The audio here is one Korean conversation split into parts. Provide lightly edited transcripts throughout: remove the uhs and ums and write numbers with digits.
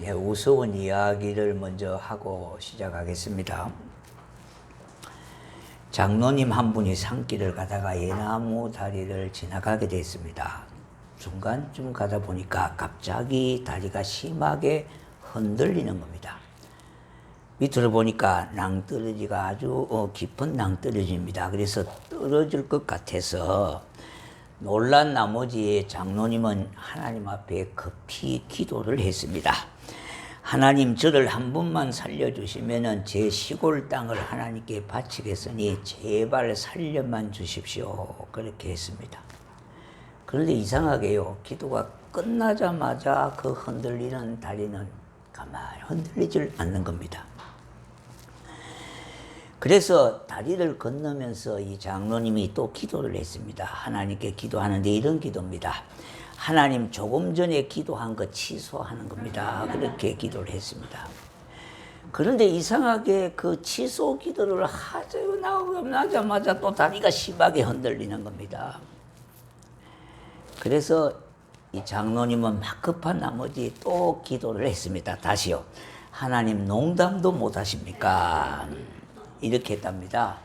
예, 우스운 이야기를 먼저 하고 시작하겠습니다. 장로님 한 분이 산길을 가다가 예나무 다리를 지나가게 됐습니다. 중간쯤 가다 보니까 갑자기 다리가 심하게 흔들리는 겁니다. 밑으로 보니까 낭떠러지가 아주 깊은 낭떠러지입니다. 그래서 떨어질 것 같아서 놀란 나머지 장로님은 하나님 앞에 급히 기도를 했습니다. 하나님, 저를 한 분만 살려주시면 제 시골 땅을 하나님께 바치겠으니 제발 살려만 주십시오. 그렇게 했습니다. 그런데 이상하게요, 기도가 끝나자마자 그 흔들리는 다리는 가만히 흔들리질 않는 겁니다. 그래서 다리를 건너면서 이 장로님이 또 기도를 했습니다. 하나님께 기도하는데 이런 기도입니다. 하나님, 조금 전에 기도한 거 취소하는 겁니다. 그렇게 기도를 했습니다. 그런데 이상하게 그 취소 기도를 하자마자 또 다리가 심하게 흔들리는 겁니다. 그래서 이 장로님은 막 급한 나머지 또 기도를 했습니다. 다시요. 하나님, 농담도 못 하십니까? 이렇게 했답니다.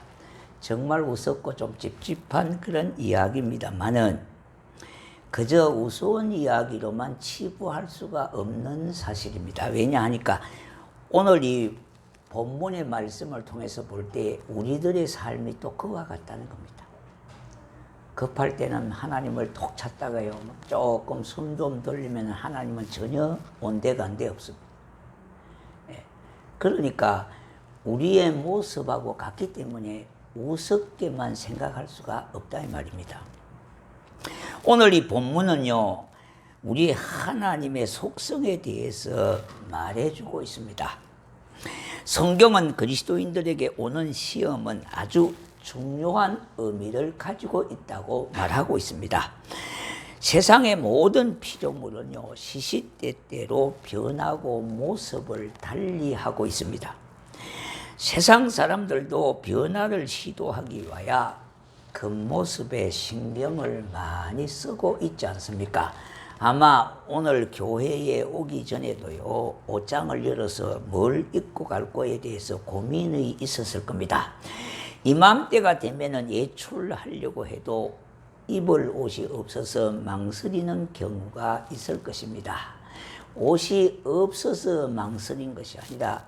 정말 우습고 좀 찝찝한 그런 이야기입니다만은 그저 우스운 이야기로만 치부할 수가 없는 사실입니다. 왜냐하니까 오늘 이 본문의 말씀을 통해서 볼 때 우리들의 삶이 또 그와 같다는 겁니다. 급할 때는 하나님을 톡 찾다가요, 조금 숨 좀 돌리면 하나님은 전혀 온데간데 없습니다. 그러니까 우리의 모습하고 같기 때문에 우습게만 생각할 수가 없다 이 말입니다. 오늘 이 본문은요, 우리 하나님의 속성에 대해서 말해주고 있습니다. 성경은 그리스도인들에게 오는 시험은 아주 중요한 의미를 가지고 있다고 말하고 있습니다. 세상의 모든 피조물은요, 시시때때로 변하고 모습을 달리하고 있습니다. 세상 사람들도 변화를 시도하기 위하여 겉모습에 신경을 많이 쓰고 있지 않습니까? 아마 오늘 교회에 오기 전에도요, 옷장을 열어서 뭘 입고 갈 거에 대해서 고민이 있었을 겁니다. 이맘때가 되면은 외출하려고 해도 입을 옷이 없어서 망설이는 경우가 있을 것입니다. 옷이 없어서 망설인 것이 아니라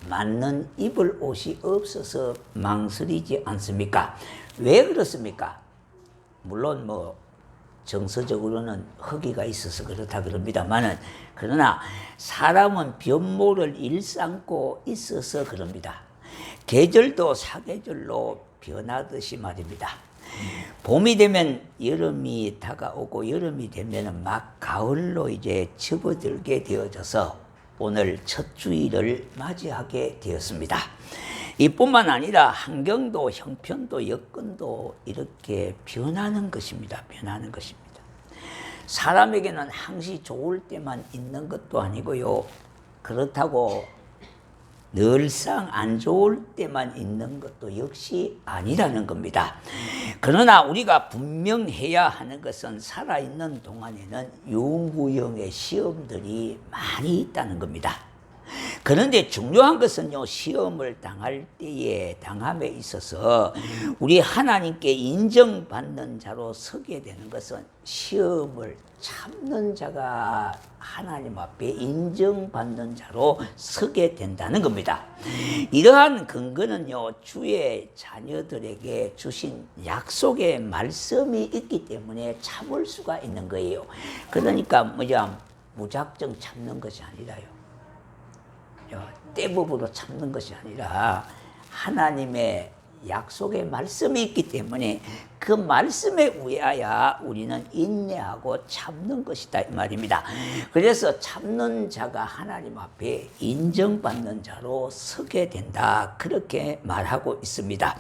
맞는 입을 옷이 없어서 망설이지 않습니까? 왜 그렇습니까? 물론 정서적으로는 허기가 있어서 그렇다 그럽니다만은, 그러나 사람은 변모를 일삼고 있어서 그럽니다. 계절도 사계절로 변하듯이 말입니다. 봄이 되면 여름이 다가오고 여름이 되면 막 가을로 이제 접어들게 되어져서 오늘 첫 주일을 맞이하게 되었습니다. 이뿐만 아니라 환경도 형편도 여건도 이렇게 변하는 것입니다. 변하는 것입니다. 사람에게는 항시 좋을 때만 있는 것도 아니고요, 그렇다고 늘상 안 좋을 때만 있는 것도 역시 아니라는 겁니다. 그러나 우리가 분명해야 하는 것은 살아있는 동안에는 유무형의 시험들이 많이 있다는 겁니다. 그런데 중요한 것은요, 시험을 당할 때에 당함에 있어서 우리 하나님께 인정받는 자로 서게 되는 것은 시험을 참는 자가 하나님 앞에 인정받는 자로 서게 된다는 겁니다. 이러한 근거는요, 주의 자녀들에게 주신 약속의 말씀이 있기 때문에 참을 수가 있는 거예요. 그러니까 무작정 참는 것이 아니라요, 때법으로 참는 것이 아니라 하나님의 약속의 말씀이 있기 때문에 그 말씀에 의하여 우리는 인내하고 참는 것이다 이 말입니다. 그래서 참는 자가 하나님 앞에 인정받는 자로 서게 된다, 그렇게 말하고 있습니다.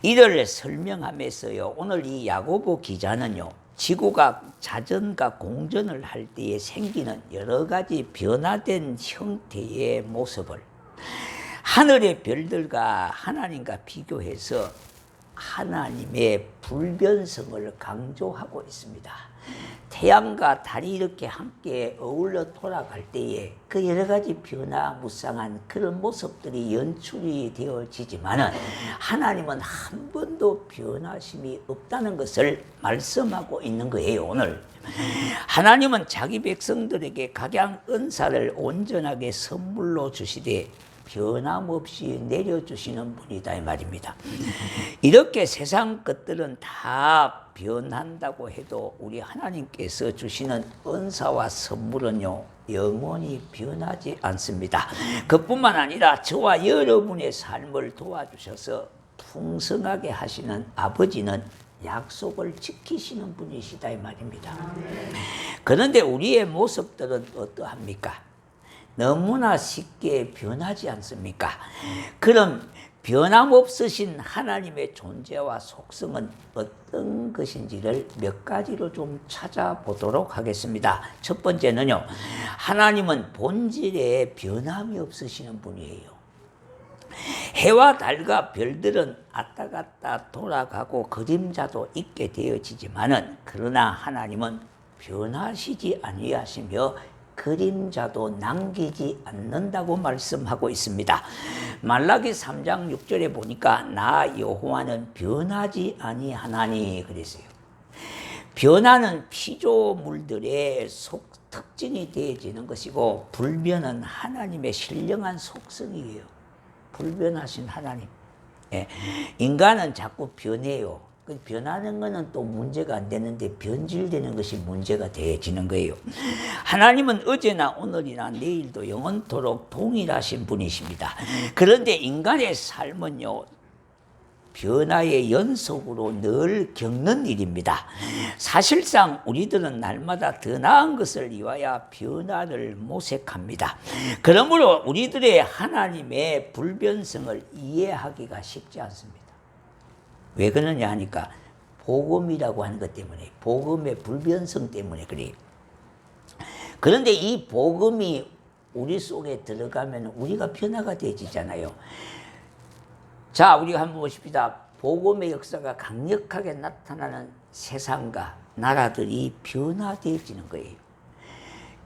이를 설명하면서요, 오늘 이 야고보 기자는요, 지구가 자전과 공전을 할 때에 생기는 여러 가지 변화된 형태의 모습을 하늘의 별들과 하나님과 비교해서 하나님의 불변성을 강조하고 있습니다. 태양과 달이 이렇게 함께 어울려 돌아갈 때에 그 여러 가지 변화무쌍한 그런 모습들이 연출이 되어지지만은 하나님은 한 번도 변하심이 없다는 것을 말씀하고 있는 거예요. 오늘 하나님은 자기 백성들에게 각양 은사를 온전하게 선물로 주시되 변함없이 내려주시는 분이다 이 말입니다. 이렇게 세상 것들은 다 변한다고 해도 우리 하나님께서 주시는 은사와 선물은요 영원히 변하지 않습니다. 그뿐만 아니라 저와 여러분의 삶을 도와주셔서 풍성하게 하시는 아버지는 약속을 지키시는 분이시다 이 말입니다. 그런데 우리의 모습들은 어떠합니까? 너무나 쉽게 변하지 않습니까? 그럼 변함없으신 하나님의 존재와 속성은 어떤 것인지를 몇 가지로 좀 찾아보도록 하겠습니다. 첫 번째는요, 하나님은 본질에 변함이 없으시는 분이에요. 해와 달과 별들은 왔다 갔다 돌아가고 그림자도 있게 되어지지만은 그러나 하나님은 변하시지 아니하시며 그림자도 남기지 않는다고 말씀하고 있습니다. 말라기 3장 6절에 보니까 나 여호와는 변하지 아니하나니 그랬어요. 변화는 피조물들의 특징이 되어지는 것이고 불변은 하나님의 신령한 속성이에요. 불변하신 하나님. 예. 인간은 자꾸 변해요. 변하는 것은 또 문제가 안 되는데 변질되는 것이 문제가 되어지는 거예요. 하나님은 어제나 오늘이나 내일도 영원토록 동일하신 분이십니다. 그런데 인간의 삶은요 변화의 연속으로 늘 겪는 일입니다. 사실상 우리들은 날마다 더 나은 것을 위하여 변화를 모색합니다. 그러므로 우리들의 하나님의 불변성을 이해하기가 쉽지 않습니다. 왜 그러냐 하니까 복음이라고 하는 것 때문에, 복음의 불변성 때문에 그래요. 그런데 이 복음이 우리 속에 들어가면 우리가 변화가 되지잖아요. 자, 우리가 한번 보십시다. 복음의 역사가 강력하게 나타나는 세상과 나라들이 변화되어지는 거예요.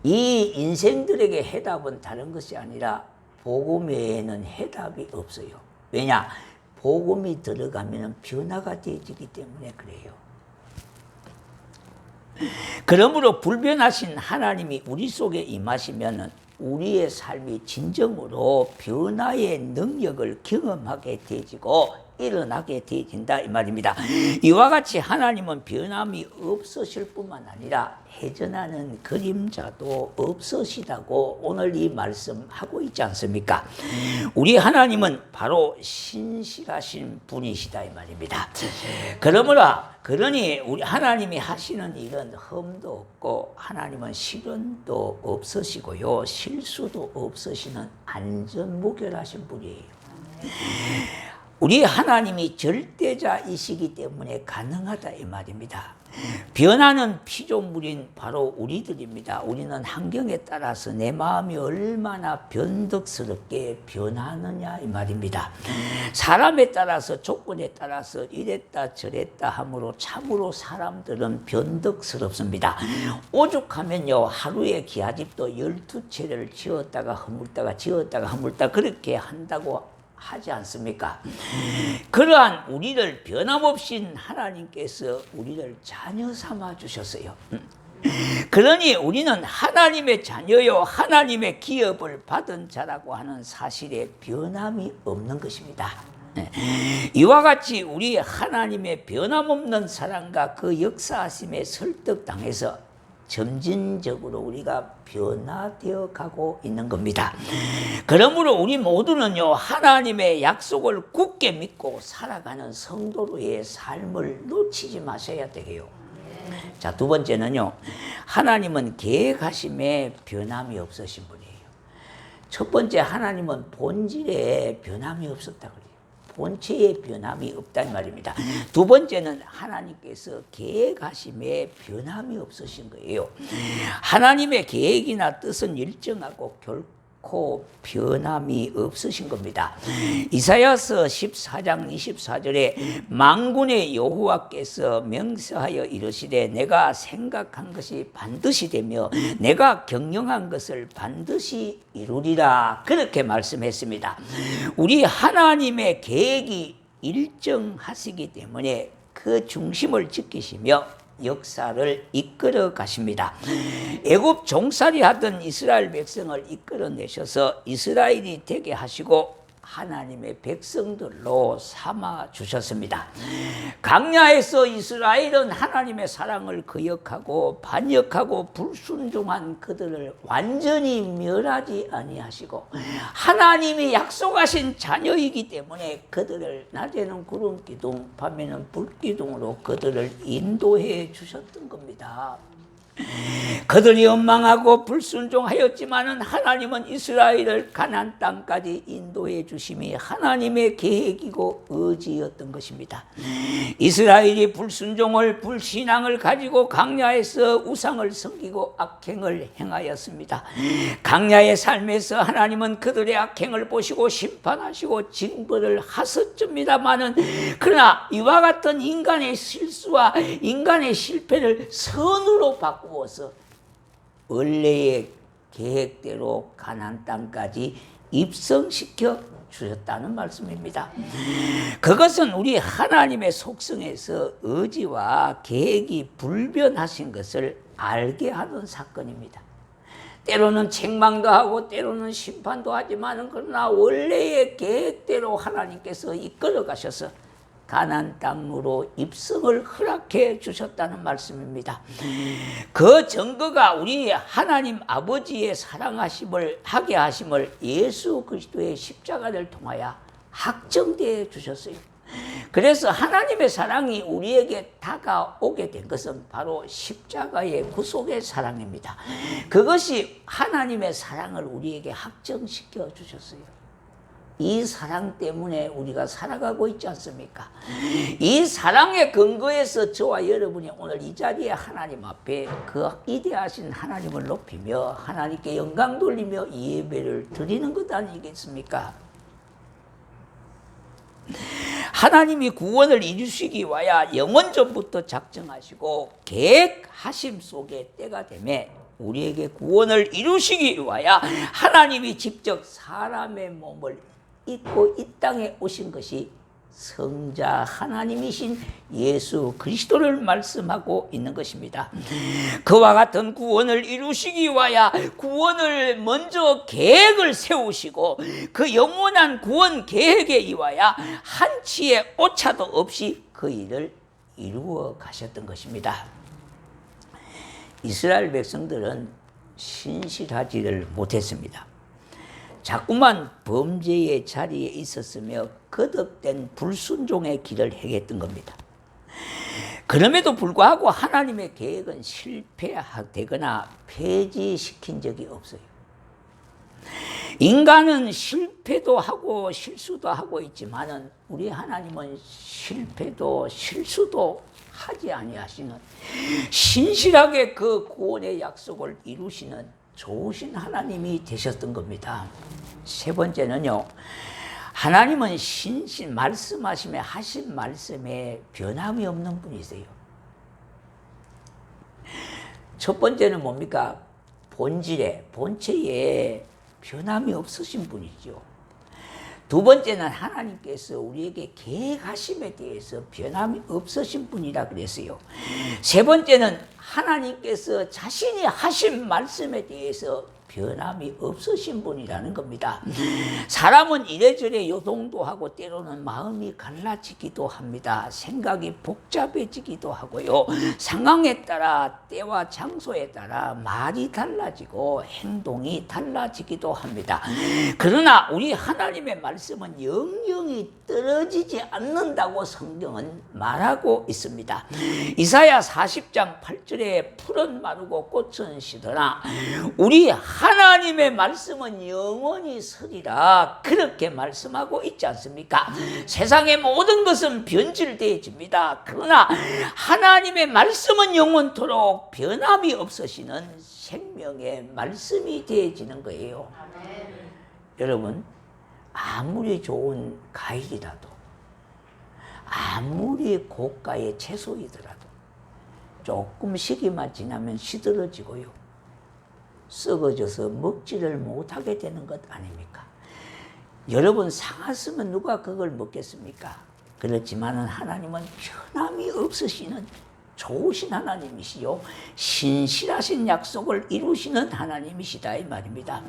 이 인생들에게 해답은 다른 것이 아니라 복음 외에는 해답이 없어요. 왜냐? 복음이 들어가면 변화가 되어지기 때문에 그래요. 그러므로 불변하신 하나님이 우리 속에 임하시면 우리의 삶이 진정으로 변화의 능력을 경험하게 되지고 일어나게 되어진다 이 말입니다. 이와 같이 하나님은 변함이 없으실 뿐만 아니라 해전하는 그림자도 없으시다고 오늘 이 말씀하고 있지 않습니까? 우리 하나님은 바로 신실하신 분이시다 이 말입니다. 그러니 우리 하나님이 하시는 일은 흠도 없고 하나님은 시련도 없으시고요 실수도 없으시는 안전무결하신 분이에요. 우리 하나님이 절대자이시기 때문에 가능하다 이 말입니다. 변하는 피조물인 바로 우리들입니다. 우리는 환경에 따라서 내 마음이 얼마나 변덕스럽게 변하느냐 이 말입니다. 사람에 따라서 조건에 따라서 이랬다 저랬다 함으로 참으로 사람들은 변덕스럽습니다. 오죽하면요 하루에 기아집도 12채를 지었다가 허물다가 지었다가 허물다 그렇게 한다고 하지 않습니까? 그러한 우리를 변함없이 하나님께서 우리를 자녀 삼아 주셨어요. 그러니 우리는 하나님의 자녀요 하나님의 기업을 받은 자라고 하는 사실에 변함이 없는 것입니다. 이와 같이 우리 하나님의 변함없는 사랑과 그 역사하심에 설득당해서 점진적으로 우리가 변화되어 가고 있는 겁니다. 그러므로 우리 모두는요 하나님의 약속을 굳게 믿고 살아가는 성도로의 삶을 놓치지 마셔야 되게요. 자, 두 번째는요 하나님은 계획하심에 변함이 없으신 분이에요. 첫 번째, 하나님은 본질에 변함이 없었다 그래요. 본체의 변함이 없단 말입니다. 두 번째는 하나님께서 계획하심에 변함이 없으신 거예요. 하나님의 계획이나 뜻은 일정하고 결코 변함이 없으신 겁니다. 이사야서 14장 24절에 만군의 여호와께서 명세하여 이르시되 내가 생각한 것이 반드시 되며 내가 경영한 것을 반드시 이루리라, 그렇게 말씀했습니다. 우리 하나님의 계획이 일정하시기 때문에 그 중심을 지키시며 역사를 이끌어 가십니다. 애굽 종살이 하던 이스라엘 백성을 이끌어내셔서 이스라엘이 되게 하시고 하나님의 백성들로 삼아 주셨습니다. 광야에서 이스라엘은 하나님의 사랑을 거역하고 반역하고 불순종한 그들을 완전히 멸하지 아니하시고 하나님이 약속하신 자녀이기 때문에 그들을 낮에는 구름 기둥 밤에는 불 기둥으로 그들을 인도해 주셨던 겁니다. 그들이 원망하고 불순종하였지만은 하나님은 이스라엘을 가나안 땅까지 인도해 주심이 하나님의 계획이고 의지였던 것입니다. 이스라엘이 불신앙을 가지고 광야에서 우상을 섬기고 악행을 행하였습니다. 광야의 삶에서 하나님은 그들의 악행을 보시고 심판하시고 징벌을 하셨습니다마는 그러나 이와 같은 인간의 실수와 인간의 실패를 선으로 바꾸어서 원래의 계획대로 가나안 땅까지 입성시켜 주셨다는 말씀입니다. 그것은 우리 하나님의 속성에서 의지와 계획이 불변하신 것을 알게 하는 사건입니다. 때로는 책망도 하고 때로는 심판도 하지만 그러나 원래의 계획대로 하나님께서 이끌어 가셔서 가나안 땅으로 입성을 허락해 주셨다는 말씀입니다. 그 증거가 우리 하나님 아버지의 사랑하심을 하게 하심을 예수 그리스도의 십자가를 통하여 확정되어 주셨어요. 그래서 하나님의 사랑이 우리에게 다가오게 된 것은 바로 십자가의 구속의 사랑입니다. 그것이 하나님의 사랑을 우리에게 확정시켜 주셨어요. 이 사랑 때문에 우리가 살아가고 있지 않습니까? 이 사랑의 근거에서 저와 여러분이 오늘 이 자리에 하나님 앞에 그 이대하신 하나님을 높이며 하나님께 영광 돌리며 이 예배를 드리는 것 아니겠습니까? 하나님이 구원을 이루시기 위하여 영원전부터 작정하시고 계획하심 속에 때가 되매 우리에게 구원을 이루시기 위하여 하나님이 직접 사람의 몸을 입고 이 땅에 오신 것이 성자 하나님이신 예수 그리스도를 말씀하고 있는 것입니다. 그와 같은 구원을 이루시기 위하여 구원을 먼저 계획을 세우시고 그 영원한 구원 계획에 의하여 한치의 오차도 없이 그 일을 이루어 가셨던 것입니다. 이스라엘 백성들은 신실하지를 못했습니다. 자꾸만 범죄의 자리에 있었으며 거듭된 불순종의 길을 행했던 겁니다. 그럼에도 불구하고 하나님의 계획은 실패되거나 폐지시킨 적이 없어요. 인간은 실패도 하고 실수도 하고 있지만은 우리 하나님은 실패도 실수도 하지 아니하시는 신실하게 그 구원의 약속을 이루시는 좋으신 하나님이 되셨던 겁니다. 세 번째는요, 하나님은 말씀하심에 하신 말씀에 변함이 없는 분이세요. 첫 번째는 뭡니까? 본체에 변함이 없으신 분이죠. 두 번째는 하나님께서 우리에게 계획하심에 대해서 변함이 없으신 분이라 그랬어요. 세 번째는 하나님께서 자신이 하신 말씀에 대해서 변함이 없으신 분이라는 겁니다. 사람은 이래저래 요동도 하고 때로는 마음이 갈라지기도 합니다. 생각이 복잡해지기도 하고요. 상황에 따라 때와 장소에 따라 말이 달라지고 행동이 달라지기도 합니다. 그러나 우리 하나님의 말씀은 영영이 떨어지지 않는다고 성경은 말하고 있습니다. 이사야 40장 8절에 풀은 마르고 꽃은 시드나 우리 하나님의 말씀은 영원히 서리라, 그렇게 말씀하고 있지 않습니까? 세상의 모든 것은 변질되어집니다. 그러나 하나님의 말씀은 영원토록 변함이 없으시는 생명의 말씀이 되어지는 거예요. 여러분, 아무리 좋은 과일이라도, 아무리 고가의 채소이더라도 조금 시기만 지나면 시들어지고요, 썩어져서 먹지를 못하게 되는 것 아닙니까? 여러분, 상했으면 누가 그걸 먹겠습니까? 그렇지만 하나님은 변함이 없으시는 좋으신 하나님이시요, 신실하신 약속을 이루시는 하나님이시다 이 말입니다.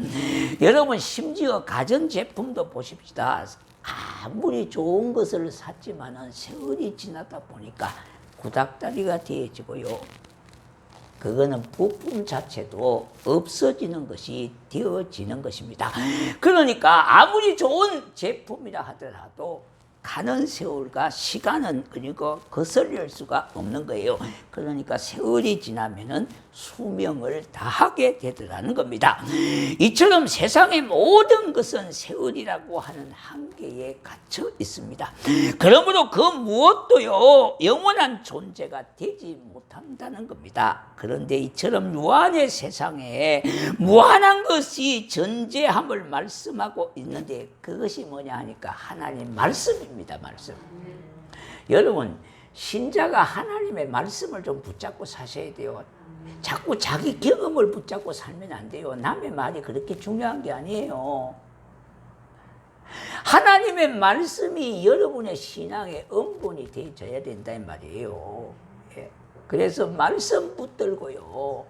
여러분, 심지어 가전제품도 보십시다. 아무리 좋은 것을 샀지만 세월이 지나다 보니까 구닥다리가 되어지고요, 그거는 부품 자체도 없어지는 것이 되어지는 것입니다. 그러니까 아무리 좋은 제품이라 하더라도 가는 세월과 시간은 그리고 거슬릴 수가 없는 거예요. 그러니까 세월이 지나면은 수명을 다하게 되더라는 겁니다. 이처럼 세상의 모든 것은 세월이라고 하는 한계에 갇혀 있습니다. 그러므로 그 무엇도요 영원한 존재가 되지 못한다는 겁니다. 그런데 이처럼 유한의 세상에 무한한 것이 존재함을 말씀하고 있는데, 그것이 뭐냐 하니까 하나님 말씀입니다. 말씀. 여러분, 신자가 하나님의 말씀을 좀 붙잡고 사셔야 돼요. 자꾸 자기 경험을 붙잡고 살면 안 돼요. 남의 말이 그렇게 중요한 게 아니에요. 하나님의 말씀이 여러분의 신앙의 근본이 되어져야 된다 이 말이에요. 그래서 말씀 붙들고요,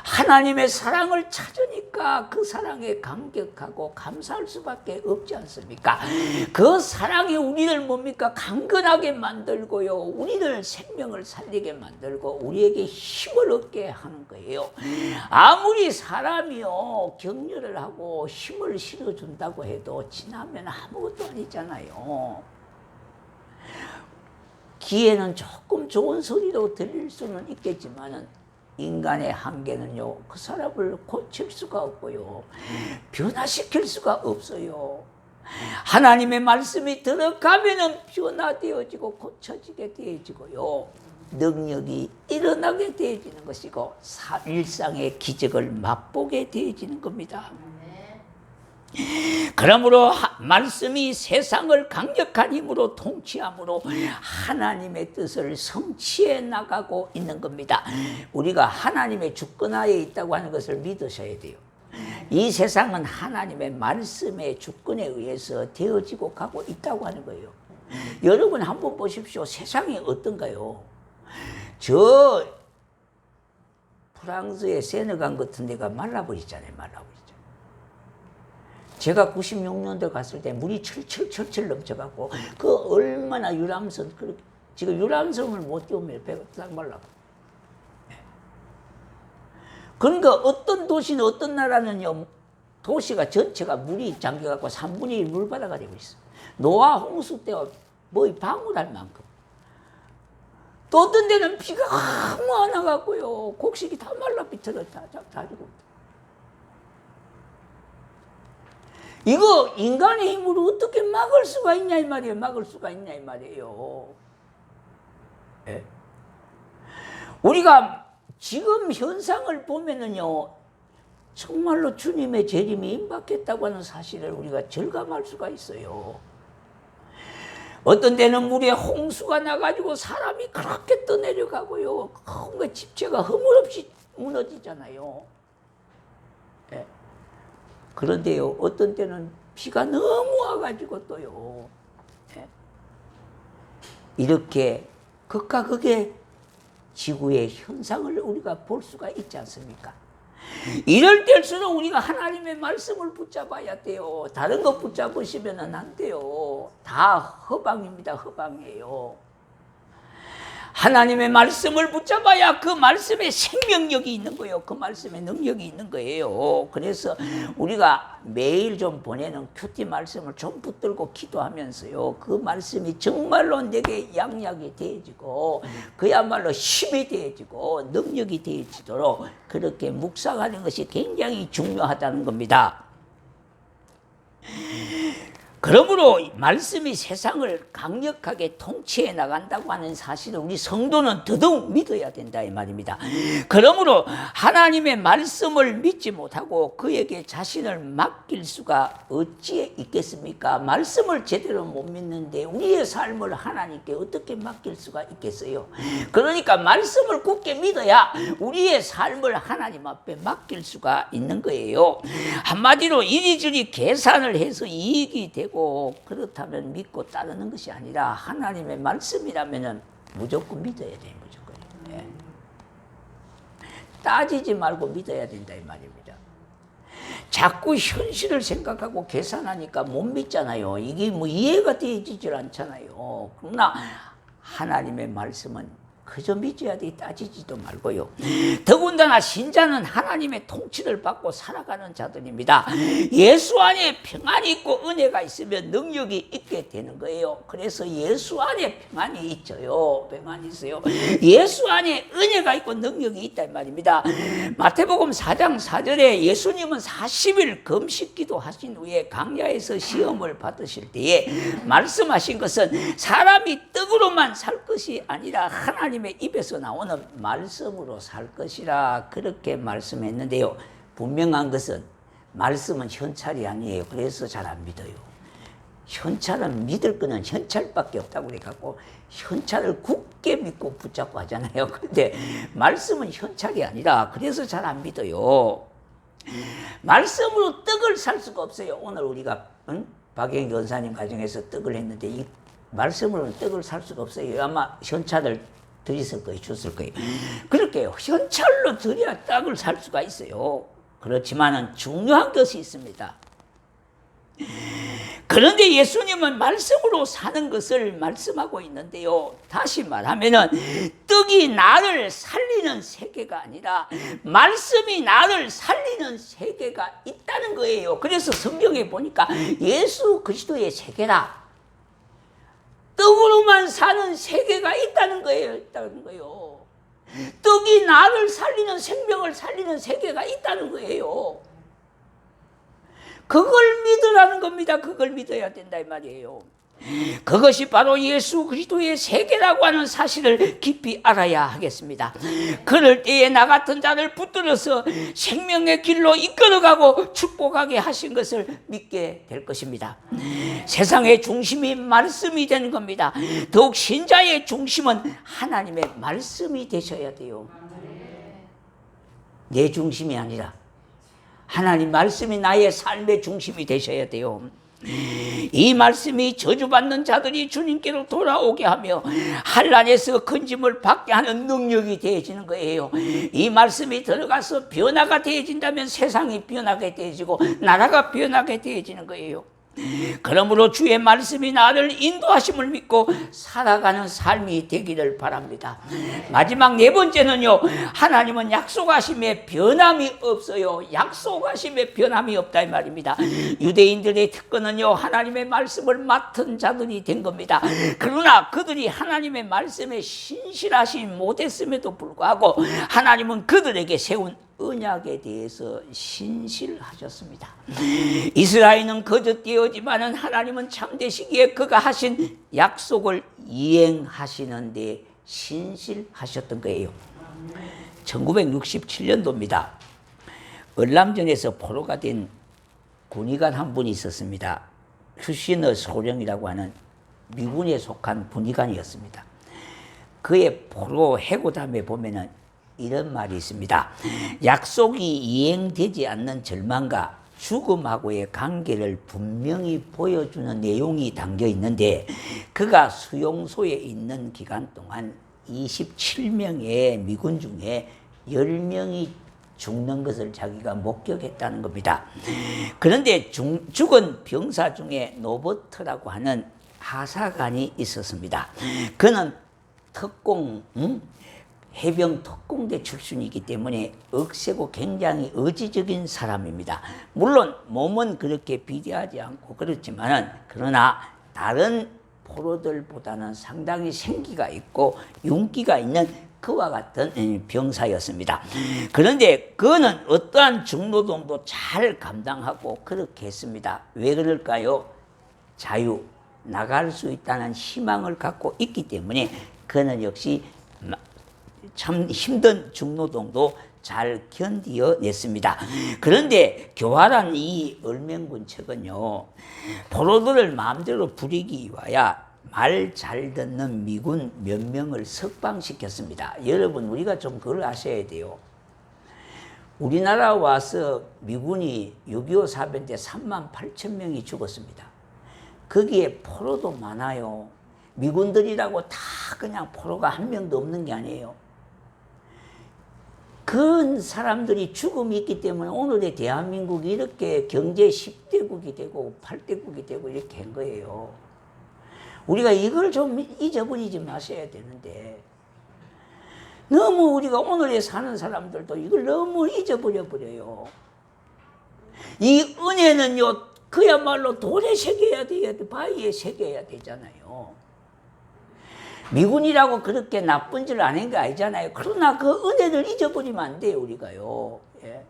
하나님의 사랑을 찾으니까 그 사랑에 감격하고 감사할 수밖에 없지 않습니까? 그 사랑이 우리를 뭡니까? 강건하게 만들고요, 우리를 생명을 살리게 만들고 우리에게 힘을 얻게 하는 거예요. 아무리 사람이요 격려를 하고 힘을 실어준다고 해도 지나면 아무것도 아니잖아요. 귀에는 조금 좋은 소리도 들릴 수는 있겠지만은 인간의 한계는요, 그 사람을 고칠 수가 없고요, 변화시킬 수가 없어요. 하나님의 말씀이 들어가면은 변화되어지고 고쳐지게 되어지고요, 능력이 일어나게 되어지는 것이고 일상의 기적을 맛보게 되어지는 겁니다. 그러므로 말씀이 세상을 강력한 힘으로 통치함으로 하나님의 뜻을 성취해 나가고 있는 겁니다. 우리가 하나님의 주권하에 있다고 하는 것을 믿으셔야 돼요. 이 세상은 하나님의 말씀의 주권에 의해서 되어지고 가고 있다고 하는 거예요. 여러분 한번 보십시오. 세상이 어떤가요? 저 프랑스의 세네강 같은 데가 말라버리잖아요. 말라버리죠. 제가 96년도 갔을 때 물이 철철철철 넘쳐갖고 그 얼마나 유람선, 지금 유람선을 못 띄우면 배가 딱 말라고. 그러니까 어떤 도시는 어떤 나라는요, 도시가 전체가 물이 잠겨갖고 3분의 1 물바다가 되고 있어. 노아 홍수 때와 거의 방울할 만큼. 또 어떤 데는 비가 아무 안 와갖고요, 곡식이 다 말라 비틀어 다 죽고. 이거 인간의 힘으로 어떻게 막을 수가 있냐 이 말이에요. 막을 수가 있냐 이 말이에요. 예? 우리가 지금 현상을 보면은요, 정말로 주님의 재림이 임박했다고 하는 사실을 우리가 절감할 수가 있어요. 어떤 데는 물에 홍수가 나가지고 사람이 그렇게 떠내려가고요, 큰 집체가 허물없이 무너지잖아요. 예? 그런데요, 어떤 때는 비가 너무 와가지고 또요, 예? 이렇게 극과 극의 지구의 현상을 우리가 볼 수가 있지 않습니까? 이럴 때일수록 우리가 하나님의 말씀을 붙잡아야 돼요. 다른 거 붙잡으시면 안 돼요. 다 허방입니다. 허방이에요. 하나님의 말씀을 붙잡아야 그 말씀에 생명력이 있는 거예요. 그 말씀에 능력이 있는 거예요. 그래서 우리가 매일 좀 보내는 큐티 말씀을 좀 붙들고 기도하면서요, 그 말씀이 정말로 내게 양약이 되어지고 그야말로 힘이 되어지고 능력이 되어지도록 그렇게 묵상하는 것이 굉장히 중요하다는 겁니다. 그러므로 말씀이 세상을 강력하게 통치해 나간다고 하는 사실을 우리 성도는 더더욱 믿어야 된다 이 말입니다. 그러므로 하나님의 말씀을 믿지 못하고 그에게 자신을 맡길 수가 어찌 있겠습니까? 말씀을 제대로 못 믿는데 우리의 삶을 하나님께 어떻게 맡길 수가 있겠어요? 그러니까 말씀을 굳게 믿어야 우리의 삶을 하나님 앞에 맡길 수가 있는 거예요. 한마디로 이리저리 계산을 해서 이익이 되고 그렇다면 믿고 따르는 것이 아니라 하나님의 말씀이라면 무조건 믿어야 돼요. 무조건. 예. 따지지 말고 믿어야 된다 이 말입니다. 자꾸 현실을 생각하고 계산하니까 못 믿잖아요. 이게 뭐 이해가 되지질 않잖아요. 그러나 하나님의 말씀은 그저 믿어야 돼. 따지지도 말고요. 더군다나 신자는 하나님의 통치를 받고 살아가는 자들입니다. 예수 안에 평안이 있고 은혜가 있으면 능력이 있게 되는 거예요. 그래서 예수 안에 평안이 있어요. 평안이 있어요. 예수 안에 은혜가 있고 능력이 있다 이 말입니다. 마태복음 4장 4절에 예수님은 40일 금식기도 하신 후에 광야에서 시험을 받으실 때에 말씀하신 것은 사람이 떡으로만 살 것이 아니라 하나님의 입에서 나오는 말씀으로 살 것이라 그렇게 말씀했는데요. 분명한 것은 말씀은 현찰이 아니에요. 그래서 잘 안 믿어요. 현찰은 믿을 거는 현찰밖에 없다고 그래갖고 현찰을 굳게 믿고 붙잡고 하잖아요. 그런데 말씀은 현찰이 아니라 그래서 잘 안 믿어요. 말씀으로 떡을 살 수가 없어요. 오늘 우리가 박영희 권사님 가정에서 떡을 했는데 이 말씀으로는 떡을 살 수가 없어요. 아마 현찰을 드렸을 거예요. 줬을 거예요. 그렇게 현찰로 드려야 떡을 살 수가 있어요. 그렇지만은 중요한 것이 있습니다. 그런데 예수님은 말씀으로 사는 것을 말씀하고 있는데요. 다시 말하면은 떡이 나를 살리는 세계가 아니라 말씀이 나를 살리는 세계가 있다는 거예요. 그래서 성경에 보니까 예수 그리스도의 세계라. 떡으로만 사는 세계가 있다는 거예요. 있다는 거예요. 떡이 나를 살리는 생명을 살리는 세계가 있다는 거예요. 그걸 믿으라는 겁니다. 그걸 믿어야 된다 이 말이에요. 그것이 바로 예수 그리스도의 세계라고 하는 사실을 깊이 알아야 하겠습니다. 그럴 때에 나 같은 자를 붙들어서 생명의 길로 이끌어가고 축복하게 하신 것을 믿게 될 것입니다. 세상의 중심이 말씀이 되는 겁니다. 더욱 신자의 중심은 하나님의 말씀이 되셔야 돼요. 내 중심이 아니라 하나님 말씀이 나의 삶의 중심이 되셔야 돼요. 이 말씀이 저주받는 자들이 주님께로 돌아오게 하며 환난에서 건짐을 받게 하는 능력이 되어지는 거예요. 이 말씀이 들어가서 변화가 되어진다면 세상이 변하게 되어지고 나라가 변하게 되어지는 거예요. 그러므로 주의 말씀이 나를 인도하심을 믿고 살아가는 삶이 되기를 바랍니다. 마지막 네 번째는요, 하나님은 약속하심에 변함이 없어요. 약속하심에 변함이 없다 이 말입니다. 유대인들의 특권은요, 하나님의 말씀을 맡은 자들이 된 겁니다. 그러나 그들이 하나님의 말씀에 신실하지 못했음에도 불구하고 하나님은 그들에게 세운 언약에 대해서 신실하셨습니다. 이스라엘은 거듭되었지만은 하나님은 참되시기에 그가 하신 약속을 이행하시는 데 신실하셨던 거예요. 1967년도입니다. 얼람전에서 포로가 된 군의관 한 분이 있었습니다. 휴시너 소령이라고 하는 미군에 속한 군의관이었습니다. 그의 포로 해고담에 보면은 이런 말이 있습니다. 약속이 이행되지 않는 절망과 죽음하고의 관계를 분명히 보여주는 내용이 담겨 있는데 그가 수용소에 있는 기간 동안 27명의 미군 중에 10명이 죽는 것을 자기가 목격했다는 겁니다. 그런데 죽은 병사 중에 노버트라고 하는 하사관이 있었습니다. 그는 특공, 해병 특공대 출신이기 때문에 억세고 굉장히 의지적인 사람입니다. 물론 몸은 그렇게 비대하지 않고 그렇지만은 그러나 다른 포로들보다는 상당히 생기가 있고 윤기가 있는 그와 같은 병사였습니다. 그런데 그는 어떠한 중노동도 잘 감당하고 그렇게 했습니다. 왜 그럴까요? 자유, 나갈 수 있다는 희망을 갖고 있기 때문에 그는 역시 참 힘든 중노동도 잘 견디어냈습니다. 그런데 교활한 이 얼맹군 책은요, 포로들을 마음대로 부리기 위하여 말 잘 듣는 미군 몇 명을 석방시켰습니다. 여러분, 우리가 좀 그걸 아셔야 돼요. 우리나라 와서 미군이 6.25 사변 때 38,000명이 죽었습니다. 거기에 포로도 많아요. 미군들이라고 다 그냥 포로가 한 명도 없는 게 아니에요. 그런 사람들이 죽음이 있기 때문에 오늘의 대한민국이 이렇게 경제 10대국이 되고 8대국이 되고 이렇게 한 거예요. 우리가 이걸 좀 잊어버리지 마셔야 되는데, 너무 우리가 오늘에 사는 사람들도 이걸 너무 잊어버려 버려요. 이 은혜는요, 그야말로 돌에 새겨야 돼요. 바위에 새겨야 되잖아요. 미군이라고 그렇게 나쁜 짓을 안 한 게 아니잖아요. 그러나 그 은혜를 잊어버리면 안 돼요, 우리가요. 예.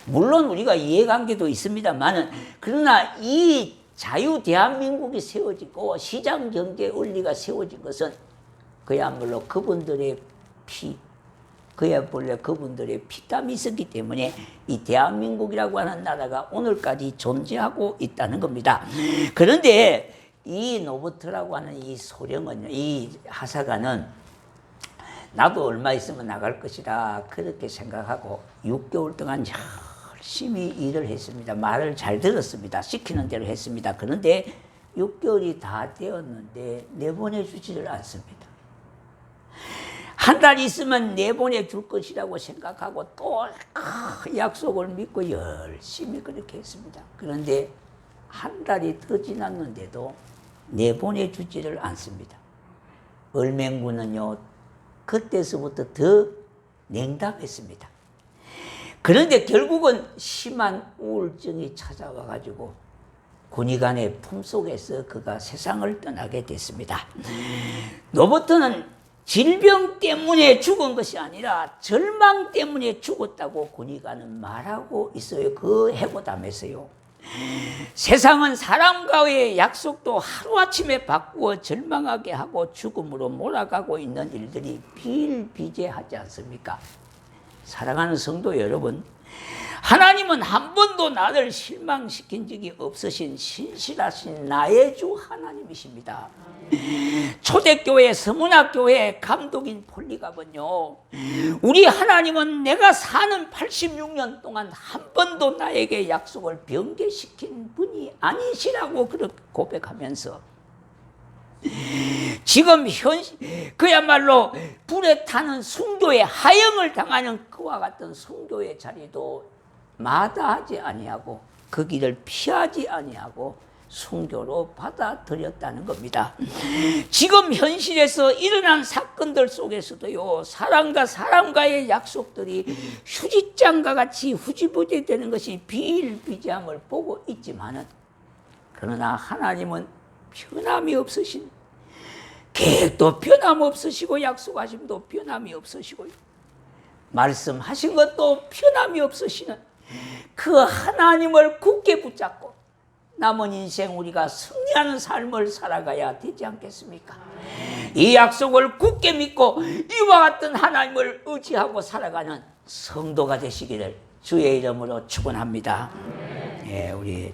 물론 우리가 이해관계도 있습니다만은, 그러나 이 자유 대한민국이 세워지고 시장 경제 원리가 세워진 것은 그야말로 그분들의 그야말로 그분들의 피땀이 있었기 때문에 이 대한민국이라고 하는 나라가 오늘까지 존재하고 있다는 겁니다. 그런데 이 노버트라고 하는 이 소령은, 이 하사관은 나도 얼마 있으면 나갈 것이다 그렇게 생각하고 6개월 동안 열심히 일을 했습니다. 말을 잘 들었습니다. 시키는 대로 했습니다. 그런데 6개월이 다 되었는데 내보내주지를 않습니다. 한 달 있으면 내보내줄 것이라고 생각하고 또 약속을 믿고 열심히 그렇게 했습니다. 그런데 한 달이 더 지났는데도 내보내주지를 않습니다. 얼맹군은요, 그때서부터 더 냉담했습니다. 그런데 결국은 심한 우울증이 찾아와 가지고 군의관의 품속에서 그가 세상을 떠나게 됐습니다. 노버트는 질병 때문에 죽은 것이 아니라 절망 때문에 죽었다고 군의관은 말하고 있어요. 그 해고담에서요. 세상은 사람과의 약속도 하루아침에 바꾸어 절망하게 하고 죽음으로 몰아가고 있는 일들이 비일비재하지 않습니까? 사랑하는 성도 여러분, 하나님은 한 번도 나를 실망시킨 적이 없으신 신실하신 나의 주 하나님이십니다. 초대교회, 서문학교회 감독인 폴리갑은요, 우리 하나님은 내가 사는 86년 동안 한 번도 나에게 약속을 변개시킨 분이 아니시라고 그렇게 고백하면서 지금 그야말로 불에 타는 순교의 하영을 당하는 그와 같은 순교의 자리도 마다하지 아니하고 그 길을 피하지 아니하고 순교로 받아들였다는 겁니다. 지금 현실에서 일어난 사건들 속에서도요, 사람과 사람과의 약속들이 휴지장과 같이 후지부지되는 것이 비일비재함을 보고 있지만은, 그러나 하나님은 변함이 없으신, 계획도 변함없으시고 약속하심도 변함이 없으시고 말씀하신 것도 변함이 없으시는 그 하나님을 굳게 붙잡고 남은 인생 우리가 승리하는 삶을 살아가야 되지 않겠습니까? 이 약속을 굳게 믿고 이와 같은 하나님을 의지하고 살아가는 성도가 되시기를 주의 이름으로 축원합니다. 예, 우리